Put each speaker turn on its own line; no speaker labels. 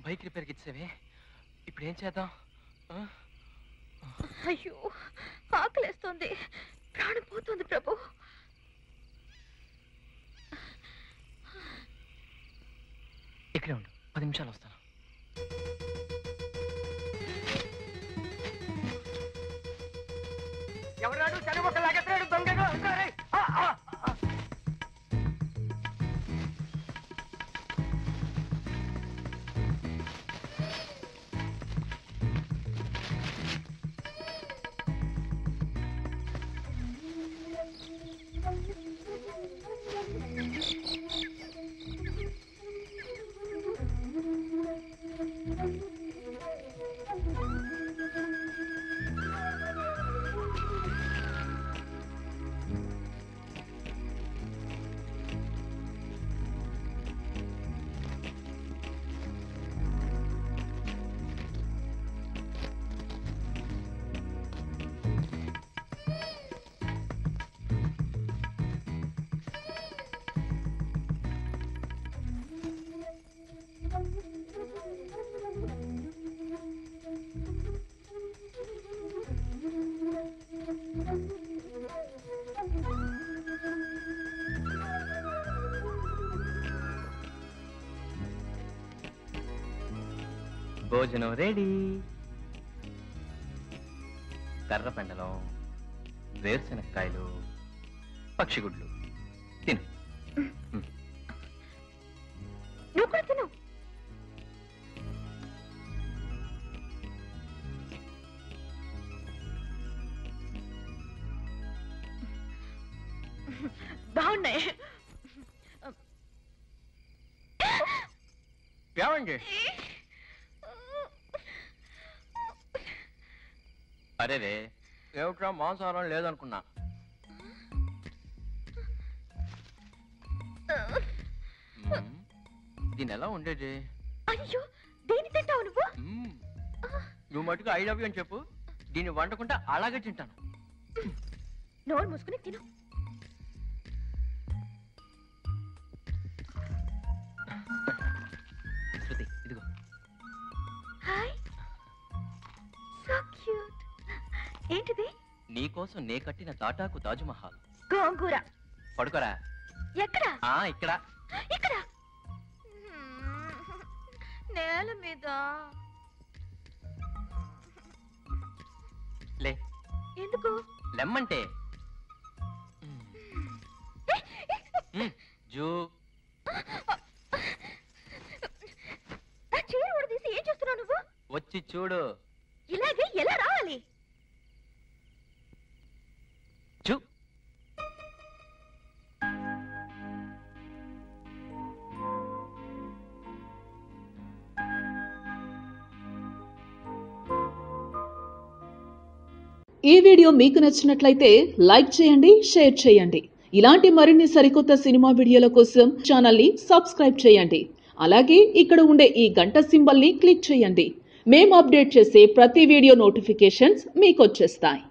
Bike రిపేర్కి ఇచ్చేవే, ఇప్పుడు ఏం చేద్దాం?
అయ్యో ఆకలేస్తోంది, ప్రాణం పోతుంది ప్రభు.
ఇక్కడే ఉండు, 10 నిమిషాలు వస్తాను. ఎవరాడు చనిపోక లాగేస్తాడు దొంగగా. భోజనం రెడీ. కర్ర పెండలం, వేరుశనక్కాయలు, పక్షిగుడ్లు. తిను.
నువ్వు కూడా తిను. బాగున్నాయి.
ఏమండి? అరే రే, ఏమిట్రా మాంసాహారం లేదనుకున్నా. దీని ఎలా ఉండేది?
అయ్యో దేని తింటావు నువ్వు?
నువ్వు మటుకు ఐ లవ్ యూ అని చెప్పు, దీన్ని వండకుండా అలాగే తింటాను.
నోరు మూసుకుని తిను.
శృతి, ఇదిగో.
Hi, so cute. ఏంటిది?
నీకోసం నే కట్టిన తాటాకు తాజ్మహల్.
గోంగూర.
పడుకోరా.
ఎక్కడ?
ఇక్కడ.
ఇక్కడ నేల మీద.
లే.
ఎందుకు?
లెమ్మంటే. జూ.
నా చీర ఊడదీసి ఏం చేస్తున్నావు నువ్వు?
వచ్చి చూడు.
ఇలాగే ఎలా రావాలి?
చూ.
ఈ వీడియో మీకు నచ్చినట్లయితే లైక్ చేయండి, షేర్ చేయండి. ఇలాంటి మరిన్ని సరికొత్త సినిమా వీడియోల కోసం ఛానల్ని సబ్స్క్రైబ్ చేయండి. అలాగే ఇక్కడ ఉండే ఈ గంట సింబల్ని క్లిక్ చేయండి. మేము అప్డేట్ చేసే ప్రతి వీడియో నోటిఫికేషన్స్ మీకు వచ్చేస్తాయి.